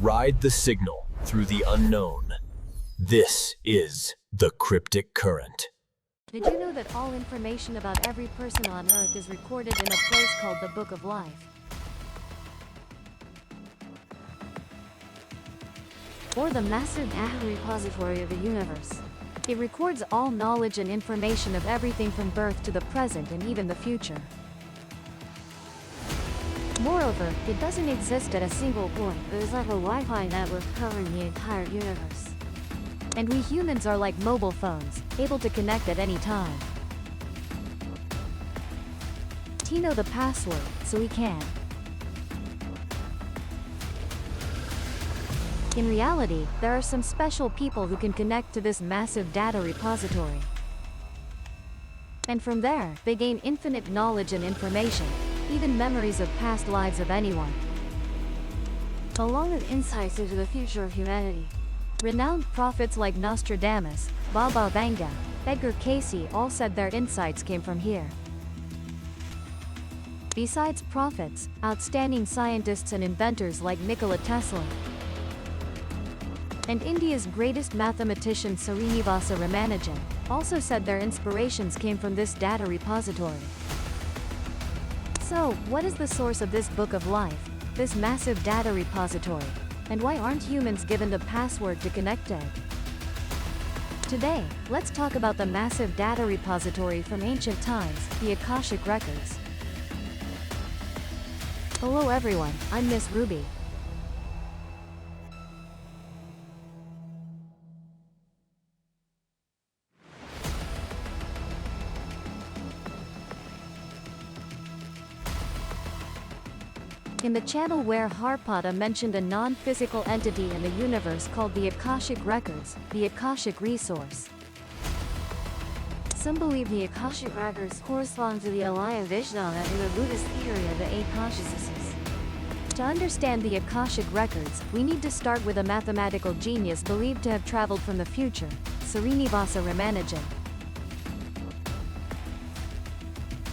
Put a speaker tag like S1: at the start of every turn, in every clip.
S1: Ride the signal through the unknown. This is the cryptic current.
S2: Did you know that all information about every person on Earth is recorded in a place called the Book of Life? Or the massive data repository of the universe. It records all knowledge and information of everything from birth to the present and even the future. Moreover, it doesn't exist at a single point. It is like a Wi-Fi network covering the entire universe. And we humans are like mobile phones, able to connect at any time. To know the password, so we can. In reality, there are some special people who can connect to this massive data repository. And from there, they gain infinite knowledge and information, even memories of past lives of anyone, along with insights into the future of humanity. Renowned prophets like Nostradamus, Baba Vanga, Edgar Cayce all said their insights came from here. Besides prophets, outstanding scientists and inventors like Nikola Tesla, and India's greatest mathematician Srinivasa Ramanujan also said their inspirations came from this data repository. So, what is the source of this book of life, this massive data repository? And why aren't humans given the password to connect it? Today, let's talk about the massive data repository from ancient times, the Akashic Records. Hello everyone, I'm Miss Ruby. In the channel where Harpada mentioned a non-physical entity in the universe called the Akashic Records, the Akashic Resource. Some believe the Akashic Records correspond to the Alaya Vijnana in the Buddhist theory of the eight consciousnesses. To understand the Akashic Records, we need to start with a mathematical genius believed to have traveled from the future, Srinivasa Ramanujan.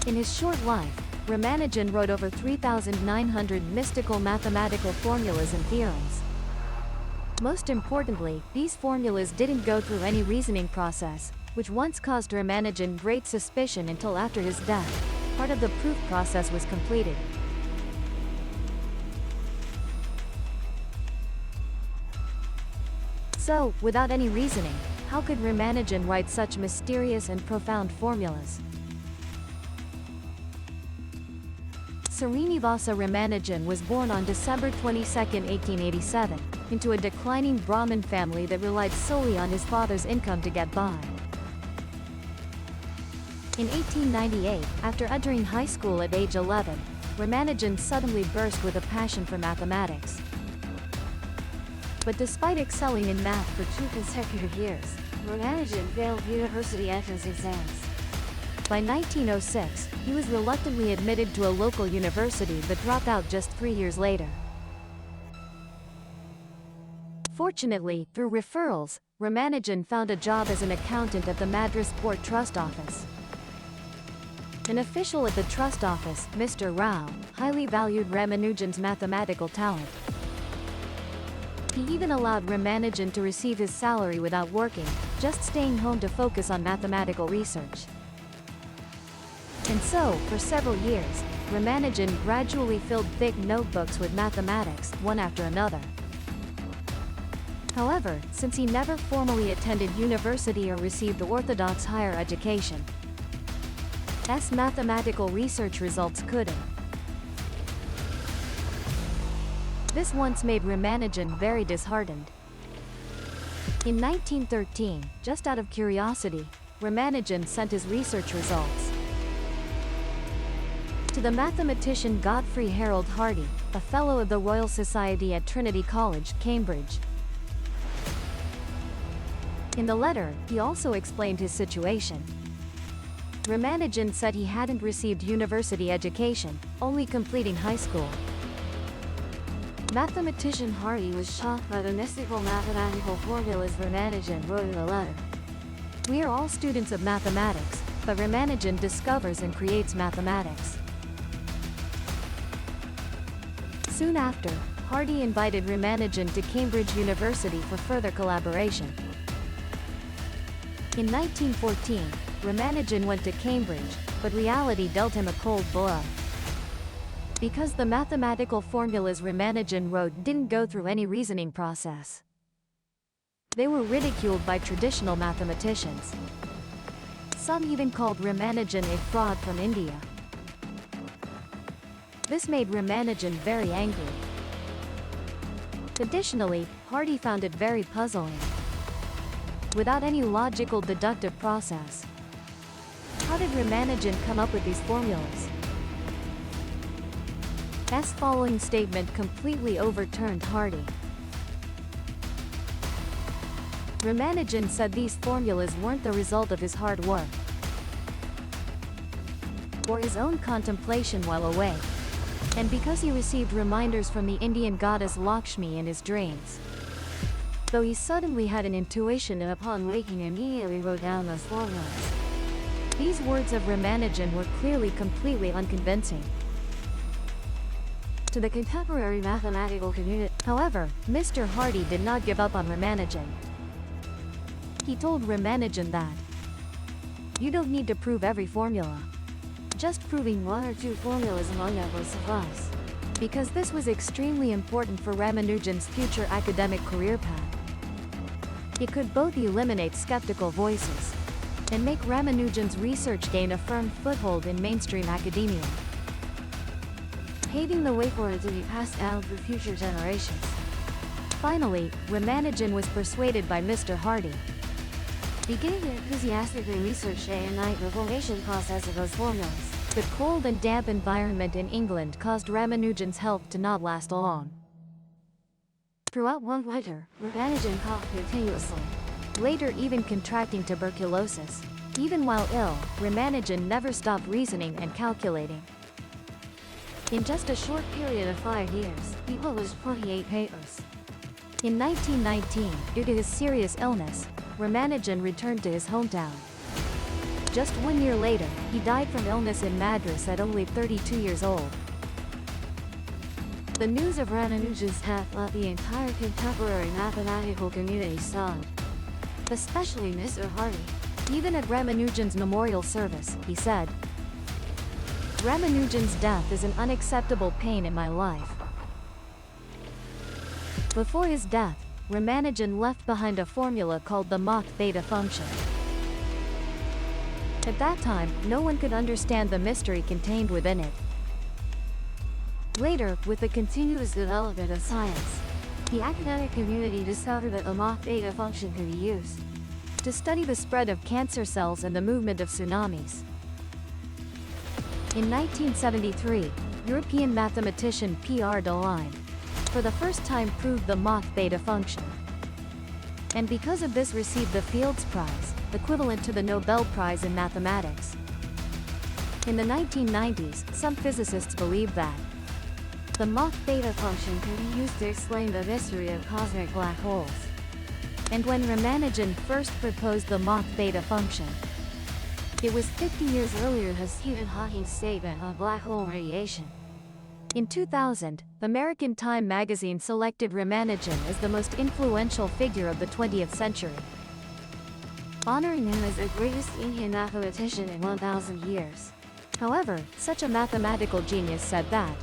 S2: In his short life, Ramanujan wrote over 3,900 mystical mathematical formulas and theorems. Most importantly, these formulas didn't go through any reasoning process, which once caused Ramanujan great suspicion until after his death. Part of the proof process was completed. So, without any reasoning, how could Ramanujan write such mysterious and profound formulas? Srinivasa Ramanujan was born on December 22, 1887, into a declining Brahmin family that relied solely on his father's income to get by. In 1898, after entering high school at age 11, Ramanujan suddenly burst with a passion for mathematics. But despite excelling in math for 2 consecutive years, Ramanujan failed university entrance exams. By 1906, he was reluctantly admitted to a local university but dropped out just 3 years later. Fortunately, through referrals, Ramanujan found a job as an accountant at the Madras Port Trust Office. An official at the trust office, Mr. Rao, highly valued Ramanujan's mathematical talent. He even allowed Ramanujan to receive his salary without working, just staying home to focus on mathematical research. And so, for several years, Ramanujan gradually filled thick notebooks with mathematics, one after another. However, since he never formally attended university or received orthodox higher education, his mathematical research results couldn't. This once made Ramanujan very disheartened. In 1913, just out of curiosity, Ramanujan sent his research results to the mathematician Godfrey Harold Hardy, a Fellow of the Royal Society at Trinity College, Cambridge. In the letter, he also explained his situation. Ramanujan said he hadn't received university education, only completing high school. Mathematician Hardy was shocked by the mystical mathematical formulas Ramanujan wrote in the letter. We are all students of mathematics, but Ramanujan discovers and creates mathematics. Soon after, Hardy invited Ramanujan to Cambridge University for further collaboration. In 1914, Ramanujan went to Cambridge, but reality dealt him a cold blow. Because the mathematical formulas Ramanujan wrote didn't go through any reasoning process. They were ridiculed by traditional mathematicians. Some even called Ramanujan a fraud from India. This made Ramanujan very angry. Additionally, Hardy found it very puzzling. Without any logical deductive process, how did Ramanujan come up with these formulas? S following statement completely overturned Hardy. Ramanujan said these formulas weren't the result of his hard work or his own contemplation while awake, and because he received reminders from the Indian goddess Lakshmi in his dreams. Though he suddenly had an intuition and upon waking immediately wrote down those formulas. These words of Ramanujan were clearly completely unconvincing to the contemporary mathematical community. However, Mr. Hardy did not give up on Ramanujan. He told Ramanujan that you don't need to prove every formula. Just proving one or two formulas among them will suffice. Because this was extremely important for Ramanujan's future academic career path. It could both eliminate skeptical voices and make Ramanujan's research gain a firm foothold in mainstream academia, paving the way for it to be passed down through future generations. Finally, Ramanujan was persuaded by Mr. Hardy, beginning to enthusiastically research day and night the formation process of those formulas. The cold and damp environment in England caused Ramanujan's health to not last long. Throughout one winter, Ramanujan coughed continuously, later even contracting tuberculosis. Even while ill, Ramanujan never stopped reasoning and calculating. In just a short period of 5 years, he published 28 papers. In 1919, due to his serious illness, Ramanujan returned to his hometown. Just 1 year later, he died from illness in Madras at only 32 years old. The news of Ramanujan's death left the entire contemporary mathematical community stunned, especially Mr. Hardy. Even at Ramanujan's memorial service, he said, "Ramanujan's death is an unacceptable pain in my life." Before his death, Ramanujan left behind a formula called the Mach theta function. At that time, no one could understand the mystery contained within it. Later, with the continuous development of science, the academic community discovered that the Mach theta function could be used to study the spread of cancer cells and the movement of tsunamis. In 1973, European mathematician Pierre Deligne, for the first time, proved the Mach theta function, and because of this received the Fields Prize, equivalent to the Nobel Prize in mathematics. In the 1990s, some physicists believed that the Mach theta function could be used to explain the mystery of cosmic black holes. And when Ramanujan first proposed the Mach theta function, it was 50 years earlier than Stephen Hawking's statement on black hole radiation. In 2000, American Time magazine selected Ramanujan as the most influential figure of the 20th century, honoring him as the greatest Indian mathematician in 1,000 years. However, such a mathematical genius said that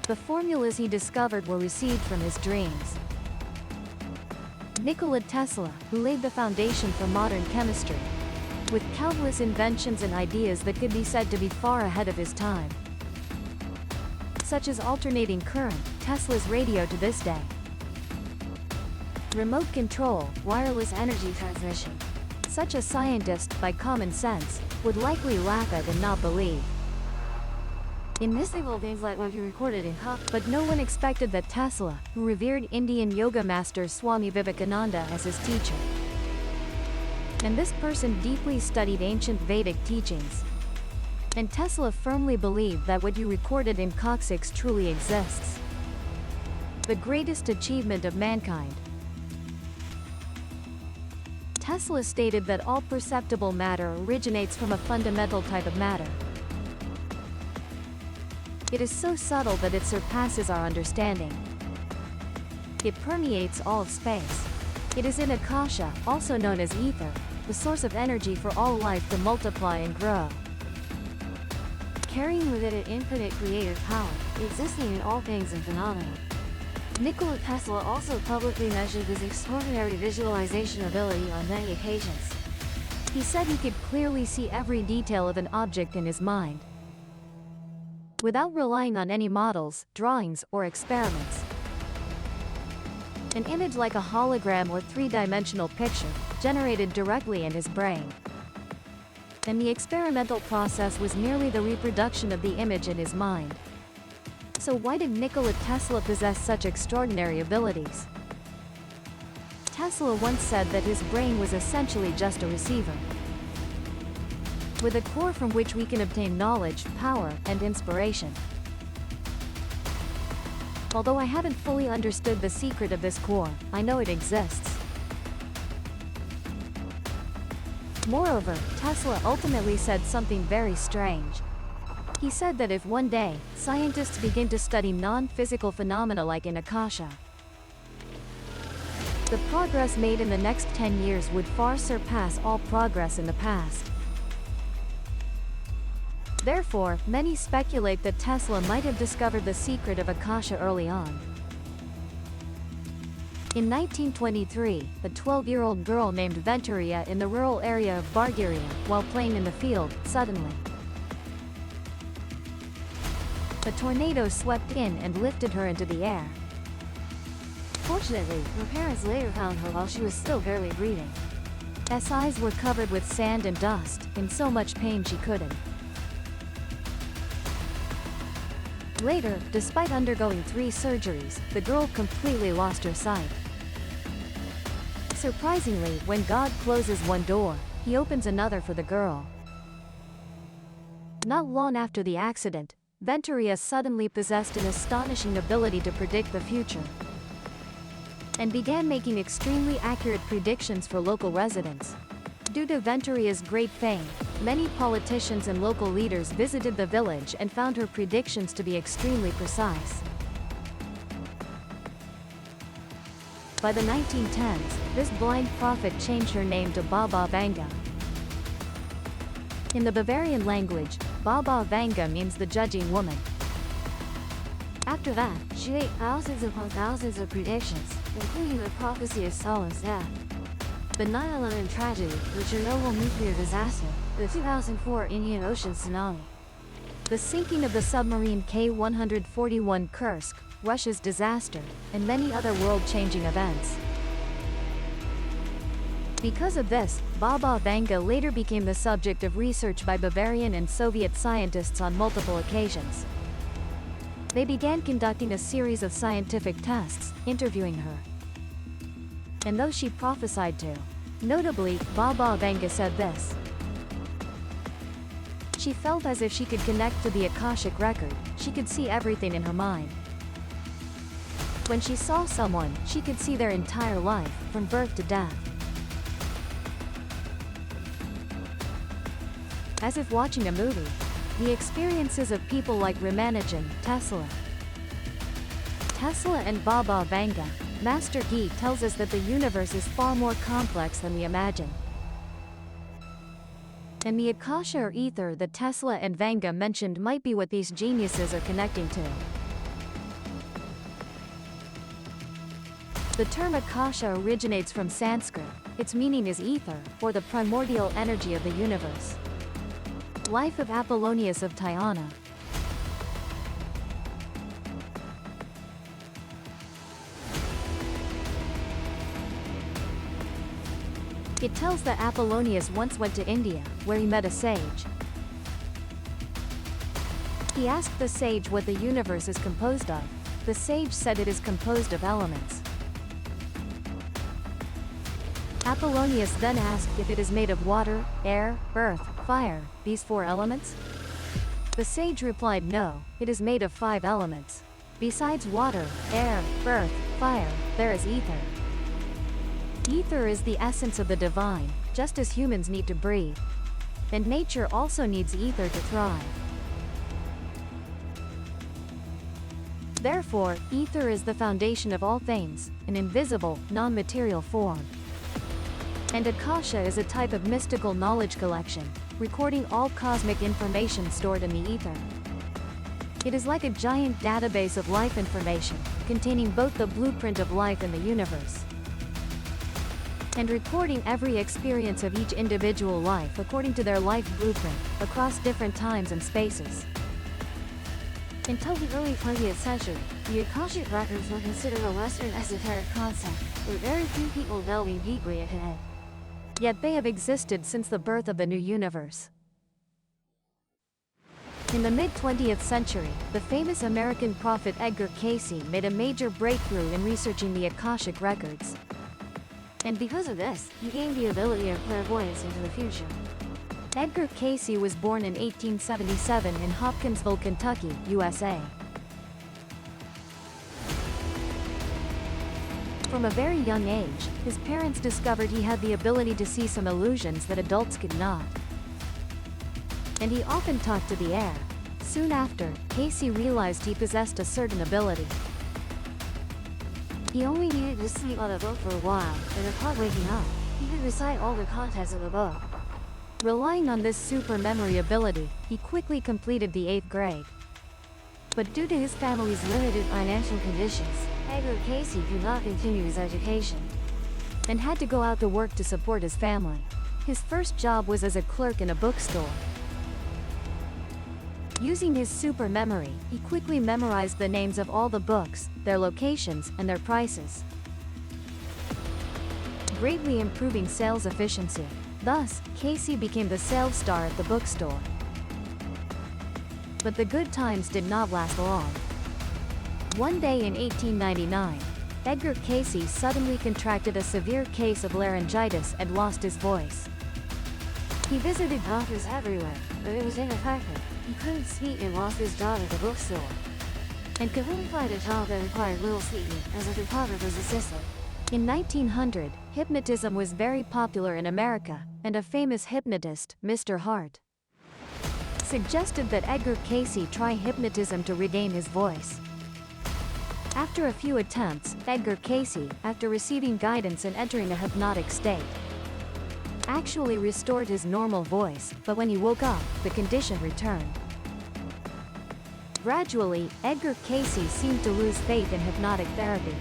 S2: the formulas he discovered were received from his dreams. Nikola Tesla, who laid the foundation for modern chemistry, with countless inventions and ideas that could be said to be far ahead of his time, such as alternating current, Tesla's radio to this day, remote control, wireless energy transmission. Such a scientist, by common sense, would likely laugh at and not believe in mystical things like what he recorded in Huck. But no one expected that Tesla, who revered Indian yoga master Swami Vivekananda as his teacher, and this person deeply studied ancient Vedic teachings, and Tesla firmly believed that what you recorded in coccyx truly exists, the greatest achievement of mankind. Tesla stated that all perceptible matter originates from a fundamental type of matter. It is so subtle that it surpasses our understanding. It permeates all of space. It is in Akasha, also known as ether, the source of energy for all life to multiply and grow.
S3: Carrying with it an infinite creative power, existing in all things and phenomena. Nikola Tesla also publicly mentioned his extraordinary visualization ability on many occasions.
S2: He said he could clearly see every detail of an object in his mind, without relying on any models, drawings, or experiments. An image like a hologram or three-dimensional picture, generated directly in his brain. And the experimental process was merely the reproduction of the image in his mind. So why did Nikola Tesla possess such extraordinary abilities? Tesla once said that his brain was essentially just a receiver, with a core from which we can obtain knowledge, power, and inspiration. Although I haven't fully understood the secret of this core, I know it exists. Moreover, Tesla ultimately said something very strange. He said that if one day, scientists begin to study non-physical phenomena like in Akasha, the progress made in the next 10 years would far surpass all progress in the past. Therefore, many speculate that Tesla might have discovered the secret of Akasha early on. In 1923, a 12-year-old girl named Venturia in the rural area of Bulgaria, while playing in the field, suddenly a tornado swept in and lifted her into the air.
S3: Fortunately, her parents later found her while she was still barely breathing.
S2: Her eyes were covered with sand and dust, in so much pain she couldn't. Later, despite undergoing 3 surgeries, the girl completely lost her sight. Surprisingly, when God closes one door, he opens another for the girl. Not long after the accident, Venturia suddenly possessed an astonishing ability to predict the future, and began making extremely accurate predictions for local residents. Due to Venturia's great fame, many politicians and local leaders visited the village and found her predictions to be extremely precise. By the 1910s, this blind prophet changed her name to Baba Vanga. In the Bavarian language, Baba Vanga means the judging woman.
S3: After that, she made thousands upon thousands of predictions, including the prophecy of Stalin's death, the 9/11 tragedy, the Chernobyl nuclear disaster, the 2004 Indian Ocean tsunami,
S2: the sinking of the submarine K-141 Kursk, Russia's disaster, and many other world-changing events. Because of this, Baba Vanga later became the subject of research by Bavarian and Soviet scientists on multiple occasions. They began conducting a series of scientific tests, interviewing her, and those she prophesied to. Notably, Baba Vanga said this: she felt as if she could connect to the Akashic record, she could see everything in her mind. When she saw someone, she could see their entire life, from birth to death. As if watching a movie. The experiences of people like Ramanujan, Tesla, and Baba Vanga. Master Gee tells us that the universe is far more complex than we imagine. And the Akasha or ether that Tesla and Vanga mentioned might be what these geniuses are connecting to. The term Akasha originates from Sanskrit. Its meaning is ether, or the primordial energy of the universe. Life of Apollonius of Tyana. It tells that Apollonius once went to India, where he met a sage. He asked the sage what the universe is composed of. The sage said it is composed of elements. Apollonius then asked if it is made of water, air, earth, fire, these 4 elements? The sage replied no, it is made of 5 elements. Besides water, air, earth, fire, there is ether. Ether is the essence of the divine, just as humans need to breathe. And nature also needs ether to thrive. Therefore, ether is the foundation of all things, an invisible, non-material form. And Akasha is a type of mystical knowledge collection, recording all cosmic information stored in the ether. It is like a giant database of life information, containing both the blueprint of life in the universe and recording every experience of each individual life according to their life blueprint, across different times and spaces.
S3: Until the early 20th century, the Akashic Records were considered a Western esoteric concept, with very few people delving deeply into it.
S2: Yet they have existed since the birth of the new universe. In the mid-20th century, the famous American prophet Edgar Cayce made a major breakthrough in researching the Akashic Records.
S3: And because of this, he gained the ability of clairvoyance into the future.
S2: Edgar Cayce was born in 1877 in Hopkinsville, Kentucky, USA. From a very young age, his parents discovered he had the ability to see some illusions that adults could not. And he often talked to the air. Soon after, Cayce realized he possessed a certain ability.
S3: He only needed to sleep on a book for a while, and upon waking up, he could recite all the contents of the book.
S2: Relying on this super memory ability, he quickly completed the 8th grade.
S3: But due to his family's limited financial conditions, Edgar Cayce could not continue his education
S2: and had to go out to work to support his family. His first job was as a clerk in a bookstore. Using his super memory, he quickly memorized the names of all the books, their locations, and their prices, greatly improving sales efficiency. Thus, Cayce became the sales star at the bookstore. But the good times did not last long. One day in 1899, Edgar Cayce suddenly contracted a severe case of laryngitis and lost his voice.
S3: He visited doctors everywhere, but it was ineffective. He couldn't speak and lost his job at the bookstore, and could only find a job that required little speaking, as a photographer's assistant.
S2: In 1900, hypnotism was very popular in America, and a famous hypnotist, Mr. Hart, suggested that Edgar Cayce try hypnotism to regain his voice. After a few attempts, Edgar Cayce, after receiving guidance and entering a hypnotic state, actually restored his normal voice, but when he woke up, the condition returned. Gradually, Edgar Cayce seemed to lose faith in hypnotic therapy.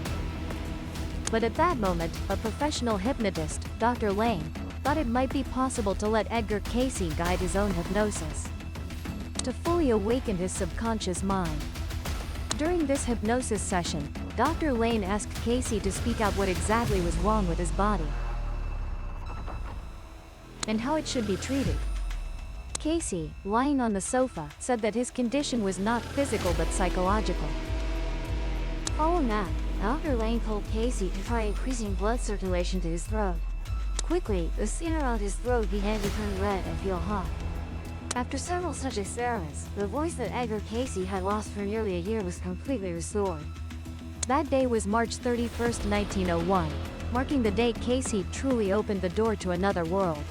S2: But at that moment, a professional hypnotist, Dr. Lane, thought it might be possible to let Edgar Cayce guide his own hypnosis, to fully awaken his subconscious mind. During this hypnosis session, Dr. Lane asked Cayce to speak out what exactly was wrong with his body and how it should be treated. Cayce, lying on the sofa, said that his condition was not physical but psychological.
S3: Following that, Dr. Lane told Cayce to try increasing blood circulation to his throat. Quickly, the skin around his throat began to turn red and feel hot. After several such experiments, the voice that Edgar Cayce had lost for nearly a year was completely restored.
S2: That day was March 31, 1901, marking the day Cayce truly opened the door to another world.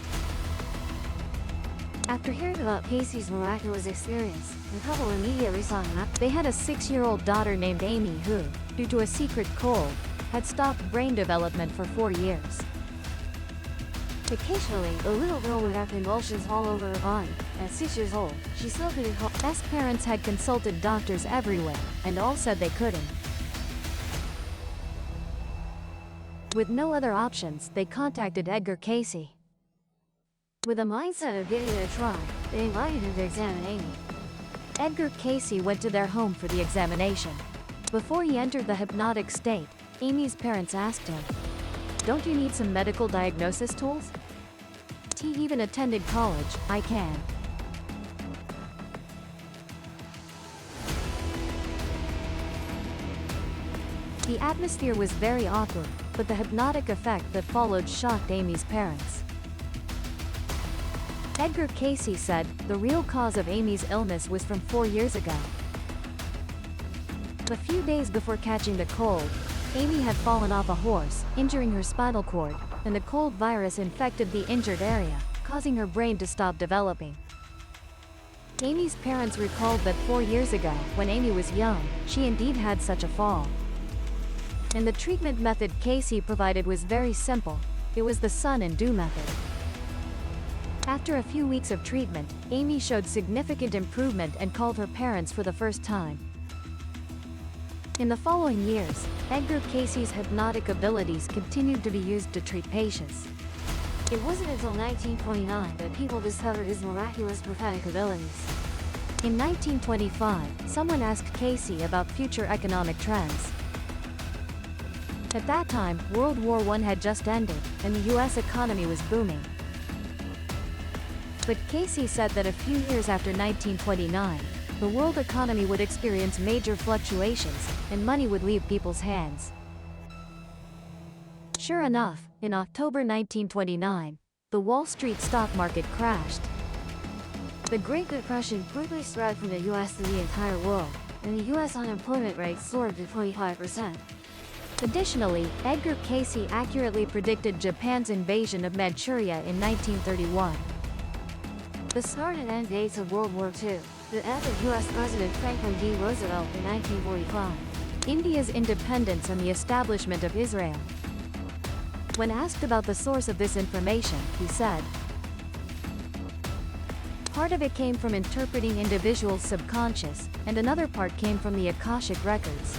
S3: After hearing about Cayce's miraculous experience, the couple immediately sought him out.
S2: They had a 6-year-old daughter named Amy who, due to a secret cold, had stopped brain development for 4 years.
S3: Occasionally, the little girl would have convulsions all over her body. At 6 years old, she still couldn't call.
S2: Best parents had consulted doctors everywhere, and all said they couldn't. With no other options, they contacted Edgar Cayce.
S3: With a mindset of giving it a try, they invited him to examine Amy.
S2: Edgar Cayce went to their home for the examination. Before he entered the hypnotic state, Amy's parents asked him, "Don't you need some medical diagnosis tools?" "He even attended college, I can." The atmosphere was very awkward, but the hypnotic effect that followed shocked Amy's parents. Edgar Cayce said the real cause of Amy's illness was from 4 years ago. A few days before catching the cold, Amy had fallen off a horse, injuring her spinal cord, and the cold virus infected the injured area, causing her brain to stop developing. Amy's parents recalled that 4 years ago, when Amy was young, she indeed had such a fall. And the treatment method Casey provided was very simple. It was the sun and dew method. After a few weeks of treatment, Amy showed significant improvement and called her parents for the first time. In the following years, Edgar Casey's hypnotic abilities continued to be used to treat patients.
S3: It wasn't until 1929 that people discovered his miraculous prophetic abilities.
S2: In 1925, someone asked Casey about future economic trends. At that time, World War I had just ended, and the US economy was booming. But Casey said that a few years after 1929, the world economy would experience major fluctuations, and money would leave people's hands. Sure enough, in October 1929, the Wall Street stock market crashed.
S3: The Great Depression quickly spread from the US to the entire world, and the US unemployment rate soared to 25%.
S2: Additionally, Edgar Casey accurately predicted Japan's invasion of Manchuria in 1931.
S3: The start and end dates of World War II, the death of US President Franklin D. Roosevelt in 1945,
S2: India's independence and the establishment of Israel. When asked about the source of this information, he said, "Part of it came from interpreting individuals' subconscious, and another part came from the Akashic records."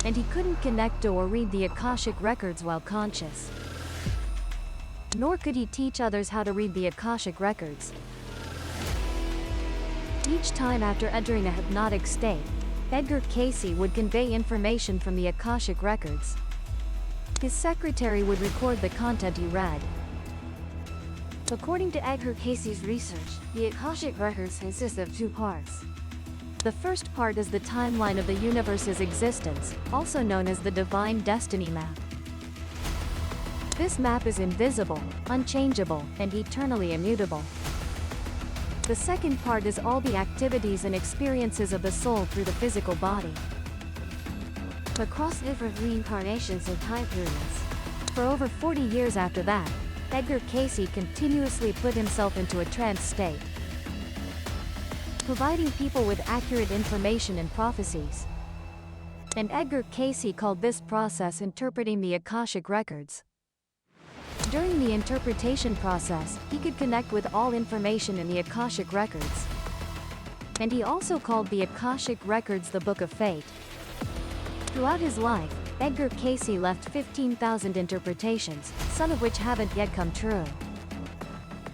S2: And he couldn't connect to or read the Akashic records while conscious. Nor could he teach others how to read the Akashic records. Each time after entering a hypnotic state, Edgar Casey would convey information from the Akashic records. His secretary would record the content he read.
S3: According to Edgar Casey's research, the Akashic records consist of two parts.
S2: The first part is the timeline of the universe's existence, also known as the Divine Destiny Map. This map is invisible, unchangeable, and eternally immutable. The second part is all the activities and experiences of the soul through the physical body.
S3: Across different reincarnations and time periods.
S2: For over 40 years after that, Edgar Casey continuously put himself into a trance state, providing people with accurate information and prophecies. And Edgar Casey called this process interpreting the Akashic records. During the interpretation process, he could connect with all information in the Akashic records. And he also called the Akashic records the Book of Fate. Throughout his life, Edgar Casey left 15,000 interpretations, some of which haven't yet come true.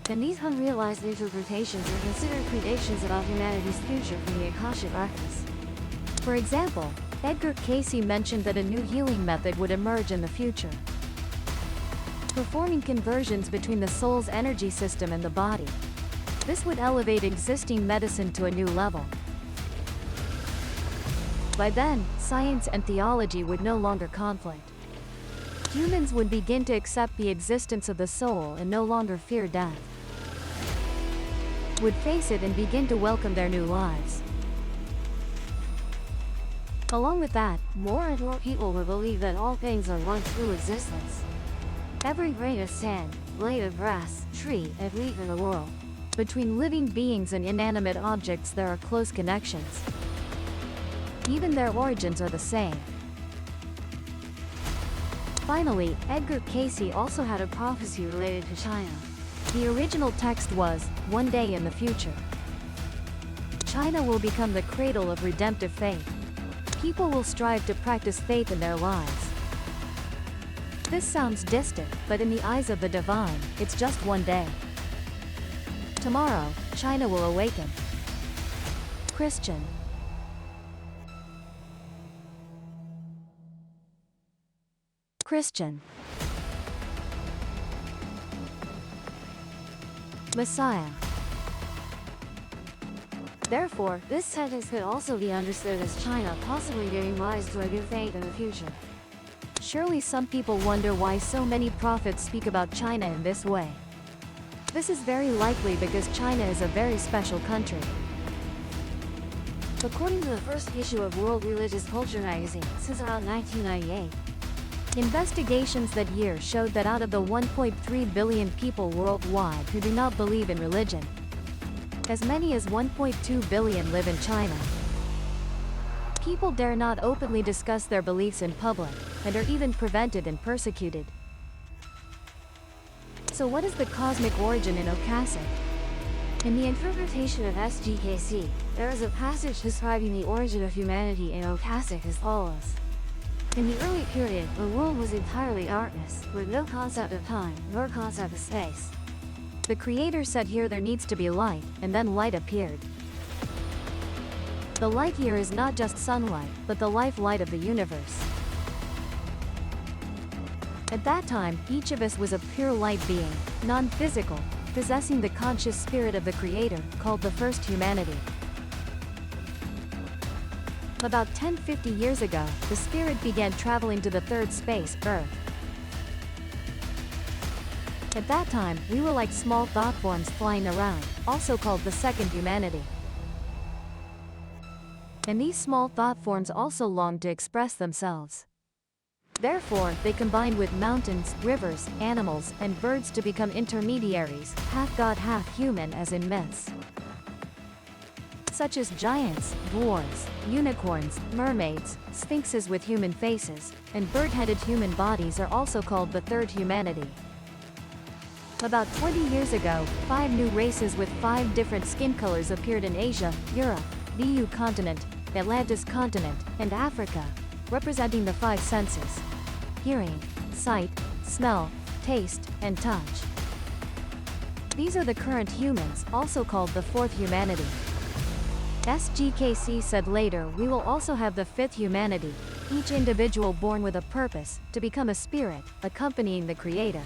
S3: And these unrealized interpretations are considered predictions about humanity's future from the Akashic records.
S2: For example, Edgar Casey mentioned that a new healing method would emerge in the future, performing conversions between the soul's energy system and the body. This would elevate existing medicine to a new level. By then, science and theology would no longer conflict. Humans would begin to accept the existence of the soul and no longer fear death, would face it and begin to welcome their new lives. Along with that,
S3: more and more people will believe that all things are one true existence. Every grain of sand, blade of grass, tree, and leaf in the world.
S2: Between living beings and inanimate objects there are close connections. Even their origins are the same. Finally, Edgar Casey also had a prophecy related to China. The original text was, "One day in the future, China will become the cradle of redemptive faith. People will strive to practice faith in their lives." This sounds distant, but in the eyes of the divine, it's just one day. Tomorrow, China will awaken. Christian. Christian. Messiah.
S3: Therefore, this sentence could also be understood as China possibly giving rise to a new faith in the future.
S2: Surely some people wonder why so many prophets speak about China in this way. This is very likely because China is a very special country.
S3: According to the first issue of World Religious Culture magazine, since around 1998,
S2: investigations that year showed that out of the 1.3 billion people worldwide who do not believe in religion, As many as 1.2 billion live in China. People dare not openly discuss their beliefs in public, and are even prevented and persecuted. So what is the cosmic origin in Okasek?
S3: In the interpretation of SGKC, there is a passage describing the origin of humanity in Okasek as follows. In the early period, the world was entirely darkness, with no concept of time, nor concept of space.
S2: The Creator said here there needs to be light, and then light appeared. The light here is not just sunlight, but the life light of the universe. At that time, each of us was a pure light being, non-physical, possessing the conscious spirit of the Creator, called the first humanity. About 1050 years ago, the spirit began traveling to the third space, Earth. At that time, we were like small thought forms flying around, also called the second humanity. And these small thought forms also longed to express themselves. Therefore, they combined with mountains, rivers, animals, and birds to become intermediaries, half god half human as in myths. Such as giants, dwarves, unicorns, mermaids, sphinxes with human faces, and bird-headed human bodies are also called the third humanity. About 20 years ago, 5 new races with 5 different skin colors appeared in Asia, Europe, the EU continent, Atlantis continent, and Africa, representing the 5 senses: hearing, sight, smell, taste, and touch. These are the current humans, also called the fourth humanity. SGKC said later we will also have the fifth humanity, each individual born with a purpose, to become a spirit, accompanying the Creator.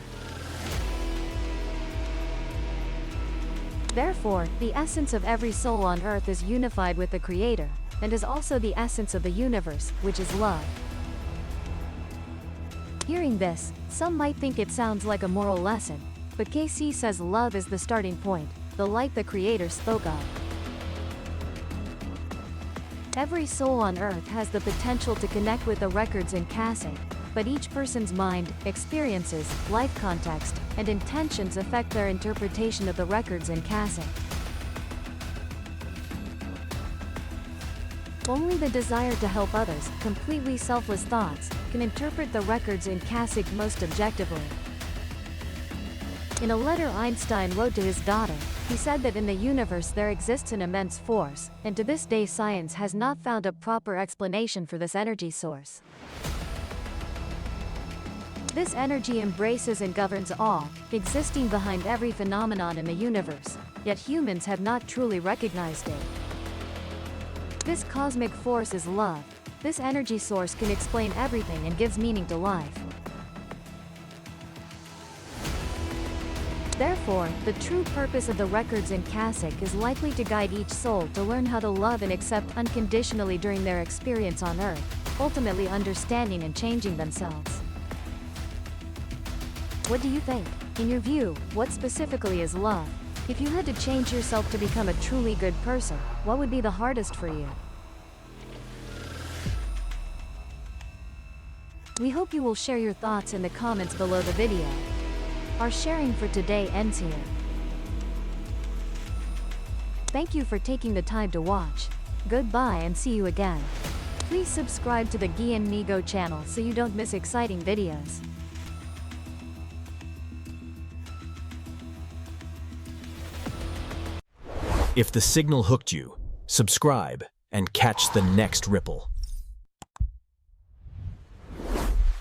S2: Therefore, the essence of every soul on earth is unified with the Creator, and is also the essence of the universe, which is love. Hearing this, some might think it sounds like a moral lesson, but KC says love is the starting point, the light the Creator spoke of. Every soul on earth has the potential to connect with the records in Kasek, but each person's mind, experiences, life context, and intentions affect their interpretation of the records in Kasek. Only the desire to help others, completely selfless thoughts, can interpret the records in Kasek most objectively. In a letter Einstein wrote to his daughter, he said that in the universe there exists an immense force, and to this day science has not found a proper explanation for this energy source. This energy embraces and governs all, existing behind every phenomenon in the universe, yet humans have not truly recognized it. This cosmic force is love. This energy source can explain everything and gives meaning to life. Therefore, the true purpose of the records in Kasek is likely to guide each soul to learn how to love and accept unconditionally during their experience on Earth, ultimately understanding and changing themselves. What do you think? In your view, what specifically is love? If you had to change yourself to become a truly good person, what would be the hardest for you? We hope you will share your thoughts in the comments below the video. Our sharing for today ends here. Thank you for taking the time to watch. Goodbye and see you again. Please subscribe to the Gian Migo channel so you don't miss exciting videos.
S1: If the signal hooked you, subscribe and catch the next ripple.